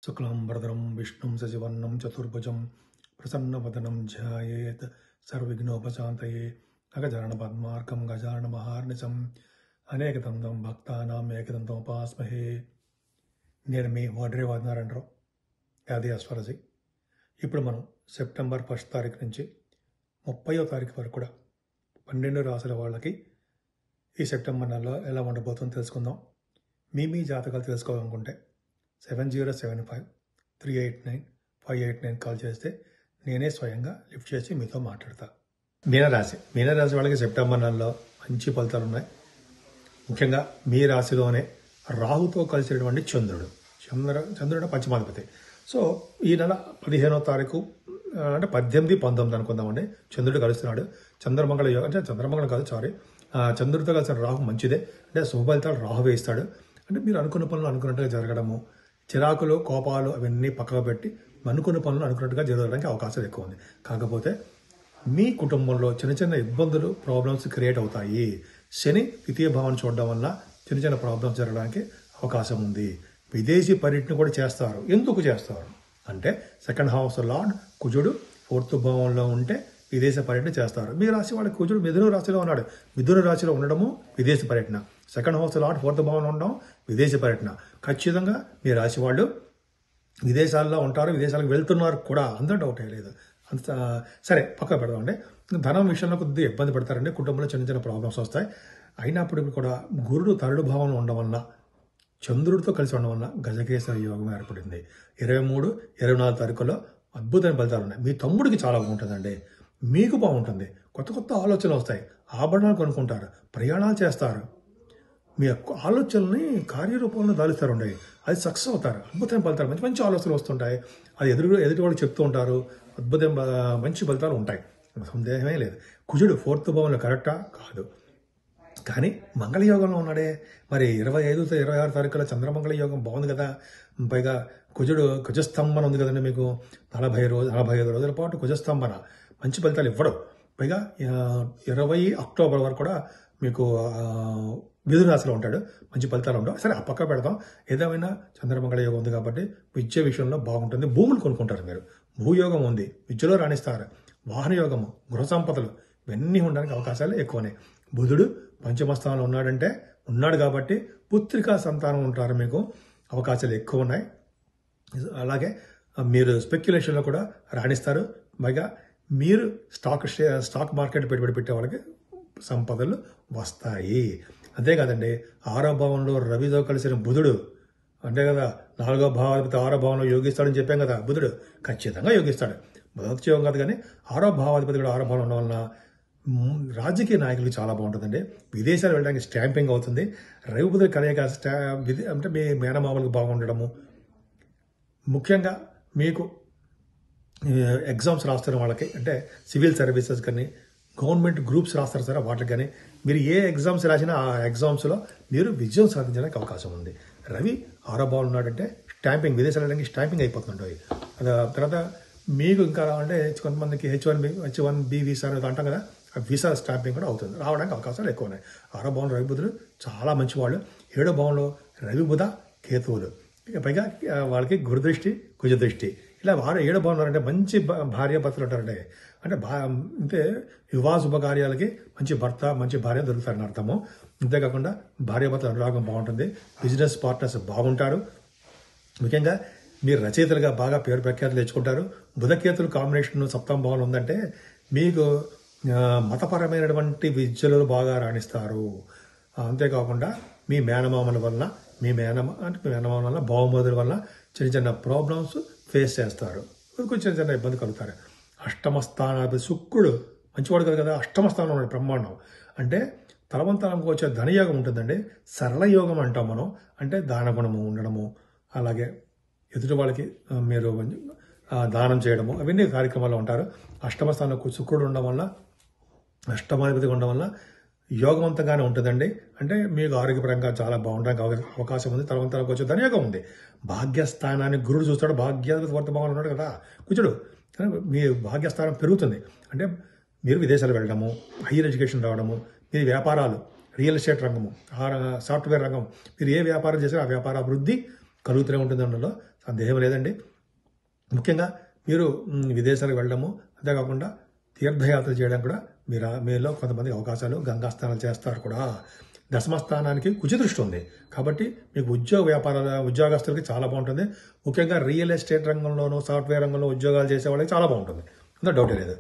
శుక్లాంబరధరం విష్ణుం శశివర్ణం చతుర్భుజం ప్రసన్నవదనం ధ్యాయేత్ సర్వవిఘ్నోపశాంతయే అగజానన పద్మార్కం గజానన మహార్నిశం అనేకదంతం భక్తానాం ఏకదంతం ఉపాస్మహే. నేను మీ వడ్రే వాదినారాయణరావు, యాది అస్ట్రాలజీ. ఇప్పుడు మనం సెప్టెంబర్ 1 తారీఖు నుంచి 30వ తారీఖు వరకు కూడా 12 రాసుల వాళ్ళకి ఈ సెప్టెంబర్ నెలలో ఎలా ఉండబోతుందో తెలుసుకుందాం. మీ జాతకాలు తెలుసుకోవాలనుకుంటే 7075389589 కాల్ చేస్తే నేనే స్వయంగా లిఫ్ట్ చేసి మీతో మాట్లాడతా. మీనరాశి వాళ్ళకి సెప్టెంబర్ నెలలో మంచి ఫలితాలు ఉన్నాయి. ముఖ్యంగా మీ రాశిలోనే రాహుతో కలిసినటువంటి చంద్రుడు పంచమాధిపతి. సో ఈ నెల 15వ తారీఖు అంటే 18, 19 అనుకుందామండి, చంద్రుడు కలుస్తున్నాడు. చంద్రమంగళ యోగం అంటే చంద్రమంగళం కాదు, చంద్రుడితో కలిసిన రాహు మంచిదే. అంటే శుభ ఫలితాలు రాహు వేయిస్తాడు. అంటే మీరు అనుకున్న పనులు అనుకున్నట్టుగా జరగడము, చిరాకులు కోపాలు అవన్నీ పక్కకు పెట్టి అనుకున్న పనులు అనుకున్నట్టుగా జరగడానికి అవకాశాలు ఎక్కువ ఉంది. కాకపోతే మీ కుటుంబంలో చిన్న చిన్న ఇబ్బందులు, ప్రాబ్లమ్స్ క్రియేట్ అవుతాయి. శని ద్వితీయ భావం చూడడం వల్ల చిన్న చిన్న ప్రాబ్లమ్స్ జరగడానికి అవకాశం ఉంది. విదేశీ పర్యటన కూడా చేస్తారు. ఎందుకు చేస్తారు అంటే సెకండ్ హౌస్ లార్డ్ కుజుడు 4th భావంలో ఉంటే విదేశీ పర్యటన చేస్తారు. మీ రాశి వాళ్ళకి కుజుడు మిథున రాశిలో ఉన్నాడు. మిథున రాశిలో ఉండడము విదేశీ పర్యటన, సెకండ్ హౌస్ లార్డ్ 4th భావంలో ఉండడం విదేశీ పర్యటన. ఖచ్చితంగా మీ రాశి వాళ్ళు విదేశాల్లో ఉంటారు, విదేశాలకు వెళ్తున్నారు కూడా, అందులో డౌట్ లేదు. అంత సరే పక్క పెడదామండి. ధనం విషయంలో కొద్దిగా ఇబ్బంది పడతారండి, కుటుంబంలో చిన్న చిన్న ప్రాబ్లమ్స్ వస్తాయి. అయినప్పటికీ కూడా గురుడు 3rd భావంలో ఉండడం వల్ల, చంద్రుడితో కలిసి ఉండడం వల్ల గజకేసరి యోగం ఏర్పడింది. 23, 24 తారీఖుల్లో అద్భుతమైన ఫలితాలు ఉన్నాయి. మీ తమ్ముడికి చాలా బాగుంటుందండి, మీకు బాగుంటుంది. కొత్త కొత్త ఆలోచనలు వస్తాయి, ఆభరణాలు కొనుక్కుంటారు, ప్రయాణాలు చేస్తారు. మీ యొక్క ఆలోచనల్ని కార్యరూపంలో దాలుస్తారండి, అది సక్సెస్ అవుతారు. అద్భుతమైన ఫలితాలు, మంచి మంచి ఆలోచనలు వస్తుంటాయి. అది ఎదుటి వాళ్ళు చెప్తూ ఉంటారు. అద్భుతమైన మంచి ఫలితాలు ఉంటాయి, సందేహమే లేదు. కుజుడు 4th భావంలో కరెక్టా కాదు, కానీ మంగళయోగంలో ఉన్నాడే. మరి 25, 26 తారీఖుల చంద్రమంగళ యోగం బాగుంది కదా. పైగా కుజస్తంభన ఉంది కదండి మీకు. 45 రోజుల పాటు కుజస్తంభన మంచి ఫలితాలు ఇవ్వడం. పైగా 20 అక్టోబర్ వరకు కూడా మీకు మిథున రాశిలో ఉంటాడు, మంచి ఫలితాలు ఉండవు. సరే ఆ పక్క పెడదాం. ఏదేమైనా చంద్రమంగళ యోగం ఉంది కాబట్టి విద్య విషయంలో బాగుంటుంది. భూములు కొనుక్కుంటారు మీరు, భూయోగం ఉంది, విద్యలో రాణిస్తారు. వాహన యోగము, గృహ సంపదలు ఇవన్నీ ఉండడానికి అవకాశాలు ఎక్కువనే. బుధుడు పంచమస్థానంలో ఉన్నాడు కాబట్టి పుత్రికా సంతానం ఉంటారు, మీకు అవకాశాలు ఎక్కువ ఉన్నాయి. అలాగే మీరు స్పెక్యులేషన్లో కూడా రాణిస్తారు. పైగా మీరు స్టాక్ మార్కెట్ పెట్టుబడి పెట్టే వాళ్ళకి సంపదలు వస్తాయి. అంతేకాదండి, 6వ భావంలో రవితో కలిసిన బుధుడు అంటే కదా, 4వ భావాధిపతి 6వ భావంలో యోగిస్తాడని చెప్పాం కదా. బుధుడు ఖచ్చితంగా యోగిస్తాడు, మొదటి యోగం కాదు కానీ 6వ భావాధిపతి కూడా 6వ భావంలో ఉండడం వలన రాజకీయ నాయకులకు చాలా బాగుంటుందండి. విదేశాలు వెళ్ళడానికి స్టాంపింగ్ అవుతుంది. రవి బుధుడు కలయిక అంటే మీ మేనమామలకు బాగుండడము. ముఖ్యంగా మీకు ఎగ్జామ్స్ రాస్తున్న వాళ్ళకి, అంటే సివిల్ సర్వీసెస్ కానీ గవర్నమెంట్ గ్రూప్స్ రాస్తారు సార్, వాటికి కానీ మీరు ఏ ఎగ్జామ్స్ రాసినా ఆ ఎగ్జామ్స్లో మీరు విజయం సాధించడానికి అవకాశం ఉంది. రవి 6వ భావంలో ఉన్నాడంటే స్టాంపింగ్, విదేశాలు వెళ్ళడానికి స్టాంపింగ్ అయిపోతుంటాయి. తర్వాత మీకు ఇంకా అంటే కొంతమందికి H1B వీసా అనేది అంటాం కదా, ఆ వీసా స్టాంపింగ్ కూడా అవుతుంది, రావడానికి అవకాశాలు ఎక్కువ ఉన్నాయి. 6వ భావంలో రవి బుధులు చాలా మంచివాళ్ళు. 7వ భావంలో రవి బుధ కేతువులు, పైగా వాళ్ళకి గురుదృష్టి కుజదృష్టి, ఇలా 7వ భావంలో అంటే మంచి భార్యాభర్తలు ఉంటారండి. అంటే వివాహ శుభకార్యాలకి మంచి భర్త మంచి భార్య దొరుకుతారని అర్థము. అంతేకాకుండా భార్యాభర్తల అనురాగం బాగుంటుంది. బిజినెస్ పార్ట్నర్స్ బాగుంటారు. ముఖ్యంగా మీరు రచయితలుగా బాగా పేరు ప్రఖ్యాతులు తెచ్చుకుంటారు. బుధకేతులు కాంబినేషన్ 7వ భావంలో ఉందంటే మీకు మతపరమైనటువంటి విద్యలో బాగా రాణిస్తారు. అంతేకాకుండా మీ మేనమామల వల్ల బావమరుదుల వల్ల చిన్న చిన్న ప్రాబ్లమ్స్ ఫేస్ చేస్తారు, కొంచెం చిన్న ఇబ్బంది కలుగుతారు. 8వ స్థానాధిపతి శుక్రుడు మంచివాడు కదా, 8వ స్థానంలో ఉన్నాడు, బ్రహ్మాండం. అంటే తలవంతరంకి వచ్చే ధనయోగం ఉంటుందండి. సరళ యోగం అంటాం మనం, అంటే దానగుణము ఉండడము, అలాగే ఎదుటి వాళ్ళకి మీరు దానం చేయడము, అవన్నీ కార్యక్రమాల్లో ఉంటారు. 8వ స్థానంలో శుక్రుడు ఉండడం వల్ల, అష్టమాధిపతిగా ఉండడం వల్ల యోగవంతంగానే ఉంటుందండి. అంటే మీకు ఆరోగ్యపరంగా చాలా బాగుండడానికి అవకాశం ఉంది. తలవంతరంకి వచ్చే ధనయోగం ఉంది. భాగ్యస్థానాన్ని గురుడు చూస్తాడు, భాగ్యాధిపతి 4th భావంలో ఉన్నాడు కదా కుజుడు. మీ భాగ్యస్థానం పెరుగుతుంది. అంటే మీరు విదేశాలు వెళ్ళడము, హైయర్ ఎడ్యుకేషన్ రావడము, మీ వ్యాపారాలు, రియల్ ఎస్టేట్ రంగము, సాఫ్ట్వేర్ రంగం, మీరు ఏ వ్యాపారం చేసినా ఆ వ్యాపార అభివృద్ధి కలుగుతూనే ఉంటుంది. అందులో సందేహం లేదండి. ముఖ్యంగా మీరు విదేశాలకు వెళ్ళడము, అంతేకాకుండా తీర్థయాత్ర చేయడానికి కూడా మీలో కొంతమంది అవకాశాలు, గంగా స్నానాలు చేస్తారు కూడా. దశమస్థానానికి కుజదృష్టి ఉంది కాబట్టి మీకు ఉద్యోగస్తులకి చాలా బాగుంటుంది. ముఖ్యంగా రియల్ ఎస్టేట్ రంగంలోనూ, సాఫ్ట్వేర్ రంగంలో ఉద్యోగాలు చేసే వాళ్ళకి చాలా బాగుంటుంది, అందులో డౌటే లేదు.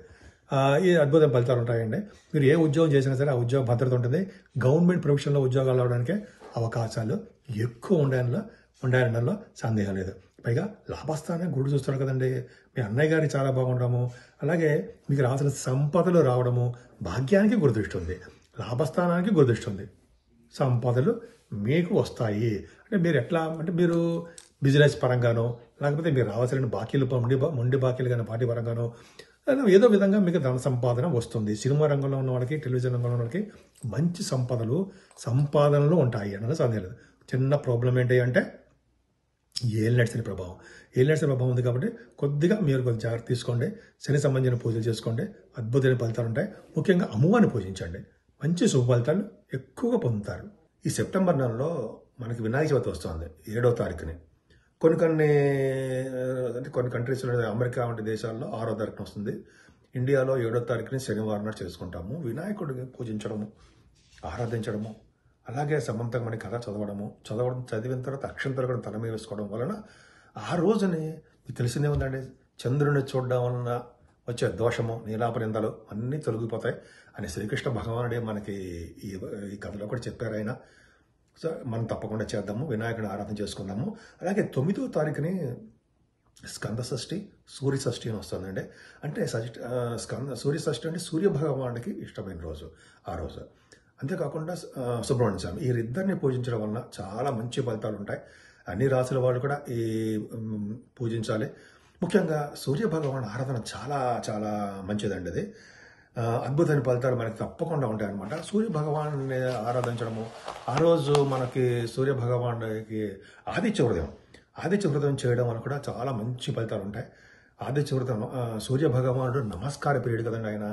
ఈ అద్భుతమైన ఫలితాలు ఉంటాయండి. మీరు ఏ ఉద్యోగం చేసినా సరే ఆ ఉద్యోగ భద్రత ఉంటుంది. గవర్నమెంట్ ప్రొఫెషన్లో ఉద్యోగాలు రావడానికి అవకాశాలు ఎక్కువ ఉండాలనలో సందేహం లేదు. పైగా లాభస్థానం గురుడు చూస్తారు కదండి. మీ అన్నయ్య గారికి చాలా బాగుండము, అలాగే మీకు రావాల్సిన సంపదలు రావడము, భాగ్యానికి గురుదృష్టి ఉంది, లాభస్థానానికి గురుదృష్టి ఉంది. సంపదలు మీకు వస్తాయి. అంటే మీరు ఎట్లా అంటే మీరు బిజినెస్ పరంగానో, లేకపోతే మీరు రావాల్సిన బాకీలు మొండి బాకీలు కానీ పార్టీ పరంగానో ఏదో విధంగా మీకు ధన సంపాదన వస్తుంది. సినిమా రంగంలో ఉన్న వాళ్ళకి, టెలివిజన్ రంగంలో ఉన్న వాళ్ళకి మంచి సంపాదనలు ఉంటాయి అన్నది సందేహం లేదు. చిన్న ప్రాబ్లం ఏంటి అంటే ఏలినడిసిన ప్రభావం ఉంది కాబట్టి కొద్దిగా మీరు జాగ్రత్త తీసుకోండి. శని సంబంధించిన పూజలు చేసుకోండి, అద్భుతమైన ఫలితాలు ఉంటాయి. ముఖ్యంగా అమ్మవారిని పూజించండి, మంచి శుభ ఫలితాలు ఎక్కువగా పొందుతారు. ఈ సెప్టెంబర్ నెలలో మనకి వినాయక చవితి వస్తుంది 7వ తారీఖుని. కొన్ని కంట్రీస్లో, అమెరికా వంటి దేశాల్లో 6వ తారీఖున వస్తుంది. ఇండియాలో 7వ తారీఖుని శనివారం నాడు చేసుకుంటాము. వినాయకుడిని పూజించడము, ఆరాధించడము, అలాగే సమంతకమణి కథ చదివిన తర్వాత అక్షంతలు కూడా తల మీద వేసుకోవడం వలన ఆ రోజుని మీకు తెలిసిందే ఉందండి, చంద్రుని చూడడం వలన వచ్చే దోషము, నీలాపనిందలు అన్నీ తొలగిపోతాయి అని శ్రీకృష్ణ భగవానుడే మనకి ఈ కథలో కూడా చెప్పారు ఆయన. సో మనం తప్పకుండా చేద్దాము, వినాయకుడిని ఆరాధన చేసుకుందాము. అలాగే 9వ తారీఖుని స్కంద షష్ఠి, సూర్య షష్ఠి అని వస్తుందండి. అంటే సూర్య షష్ఠి అంటే సూర్య భగవానుడికి ఇష్టమైన రోజు ఆ రోజు. అంతేకాకుండా సుబ్రహ్మణ్య స్వామి, వీరిద్దరిని పూజించడం వలన చాలా మంచి ఫలితాలు ఉంటాయి. అన్ని రాసుల వాళ్ళు కూడా ఈ పూజించాలి. ముఖ్యంగా సూర్య భగవాన్ ఆరాధన చాలా చాలా మంచిదండి. అది అద్భుతమైన ఫలితాలు మనకి తప్పకుండా ఉంటాయన్నమాట. సూర్య భగవాన్ని ఆరాధించడము, ఆ రోజు మనకి సూర్య భగవానుడికి ఆదిత్య హృదయం చేయడం వల్ల కూడా చాలా మంచి ఫలితాలు ఉంటాయి. ఆదిత్య హృదయం సూర్య భగవానుడు నమస్కార పీరియడ్ కదండి, ఆయన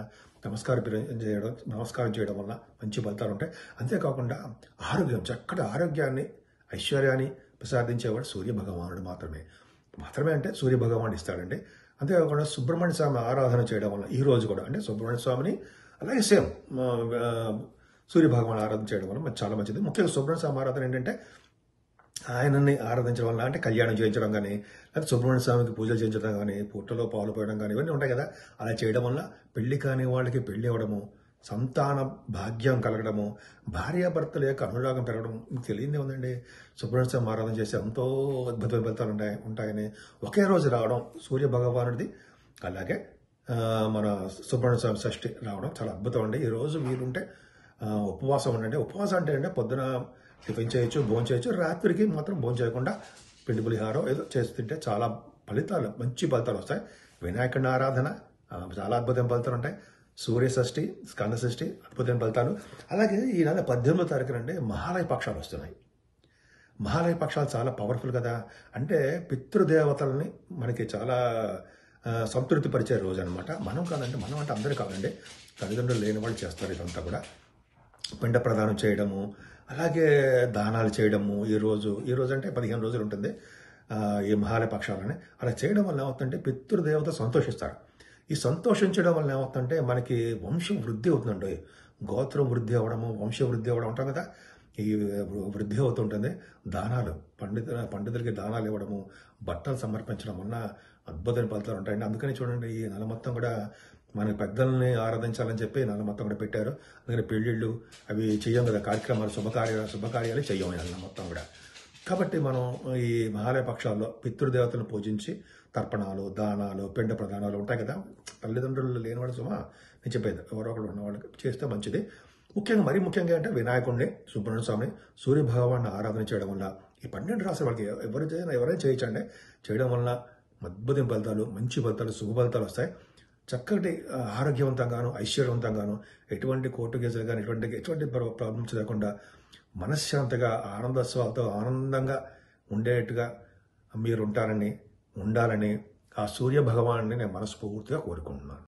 నమస్కారం చేయడం వల్ల మంచి ఫలితాలు ఉంటాయి. అంతేకాకుండా చక్కటి ఆరోగ్యాన్ని, ఐశ్వర్యాన్ని ప్రసాదించేవాడు సూర్య భగవానుడు మాత్రమే అంటే సూర్య భగవానుడు ఇస్తాడండి. అంతేకాకుండా సుబ్రహ్మణ్య స్వామి ఆరాధన చేయడం వల్ల ఈ రోజు కూడా అంటే సుబ్రహ్మణ్య స్వామిని అలాగే సేమ్ సూర్య భగవాన్ ఆరాధన చేయడం వల్ల చాలా మంచిది. ముఖ్యంగా సుబ్రహ్మణ్య స్వామి ఆరాధన ఏంటంటే ఆయనని ఆరాధించడం వల్ల, అంటే కళ్యాణం చేయించడం కానీ, లేకపోతే సుబ్రహ్మణ్య స్వామికి పూజలు చేయించడం కానీ, పుట్టలో పాలు పోయడం కానీ, ఇవన్నీ ఉంటాయి కదా. అలా చేయడం వల్ల పెళ్లి కాని వాళ్ళకి పెళ్లి అవ్వడము, సంతాన భాగ్యం కలగడము, భార్యాభర్తల యొక్క అనురాగం పెరగడం మీకు తెలియదే ఉందండి. సుబ్రహ్మణ్య స్వామి ఆరాధన చేస్తే ఎంతో అద్భుతమైన ఫలితాలు ఉంటాయని ఒకే రోజు రావడం సూర్య భగవానుడిది, అలాగే మన సుబ్రహ్మణ్య స్వామి షష్ఠి రావడం చాలా అద్భుతం అండి. ఈరోజు వీలుంటే ఉపవాసం ఉండండి. ఉపవాసం అంటే పొద్దున టిఫిన్ చేయొచ్చు, భోజనం చేయొచ్చు, రాత్రికి మాత్రం భోజనం చేయకుండా పిండి పులిహారం ఏదో చేసి తింటే చాలా మంచి ఫలితాలు వస్తాయి. వినాయకుడి ఆరాధన చాలా అద్భుతమైన ఫలితాలు ఉంటాయి. సూర్య షష్ఠి, స్కంద షష్ఠి అద్భుతమైన ఫలితాలు. అలాగే ఈ నెల 18వ తారీఖున అంటే మహాలయ పక్షాలు వస్తున్నాయి. మహాలయ పక్షాలు చాలా పవర్ఫుల్ కదా. అంటే పితృదేవతల్ని మనకి చాలా సంతృప్తి పరిచే రోజు అనమాట. మనం అంటే అందరూ కాదండి, తల్లిదండ్రులు లేని వాళ్ళు చేస్తారు ఇదంతా కూడా. పిండ ప్రదానం చేయడము, అలాగే దానాలు చేయడము. ఈ రోజు అంటే 15 రోజులు ఉంటుంది ఈ మహాలయ పక్షాలని. అలా చేయడం వల్ల ఏమవుతుందంటే పితృదేవత సంతోషిస్తారు. ఈ సంతోషించడం వల్ల ఏమవుతుందంటే మనకి వంశం వృద్ధి అవుతుందండి. గోత్రం వృద్ధి అవ్వడము, వంశ వృద్ధి అవ్వడం ఉంటాం కదా, ఈ వృద్ధి అవుతుంటుంది. దానాలు, పండితులకి దానాలు ఇవ్వడము, బట్టలు సమర్పించడం వల్ల అద్భుతమైన ఫలితాలు ఉంటాయండి. అందుకని చూడండి, ఈ నెల మొత్తం కూడా మన పెద్దల్ని ఆరాధించాలని చెప్పి నెల మొత్తం కూడా పెట్టారు. అందుకని పెళ్ళిళ్ళు అవి చెయ్యం కదా, కార్యక్రమాలు శుభకార్యాలు చెయ్యం నెల మొత్తం కూడా. కాబట్టి మనం ఈ మహాలయ పక్షాల్లో పితృదేవతలను పూజించి తర్పణాలు, దానాలు, పిండ ప్రదానాలు ఉంటాయి కదా. తల్లిదండ్రులు లేనివాడు నేను చెప్పేది ఎవరో ఒకరు ఉన్నవాళ్ళకి చేస్తే మంచిది. మరీ ముఖ్యంగా అంటే వినాయకుడిని, సుబ్రహ్మణ్య స్వామిని, సూర్య భగవాన్ని ఆరాధన చేయడం వల్ల ఈ 12 రాసుల వాళ్ళకి ఎవరైనా చేయొచ్చండి. చేయడం వల్ల అద్భుతం ఫలితాలు, మంచి ఫలితాలు, శుభ ఫలితాలు వస్తాయి. చక్కటి ఆరోగ్యవంతంగాను, ఐశ్వర్యవంతంగాను, ఎటువంటి కోర్టు కేసులు కానీ ఎటువంటి ప్రాబ్లమ్స్ లేకుండా మనశ్శాంతిగా, ఆనందంగా ఉండేట్టుగా మీరు ఉండాలని ఆ సూర్య భగవాన్ని నేను మనస్ఫూర్తిగా కోరుకుంటున్నాను.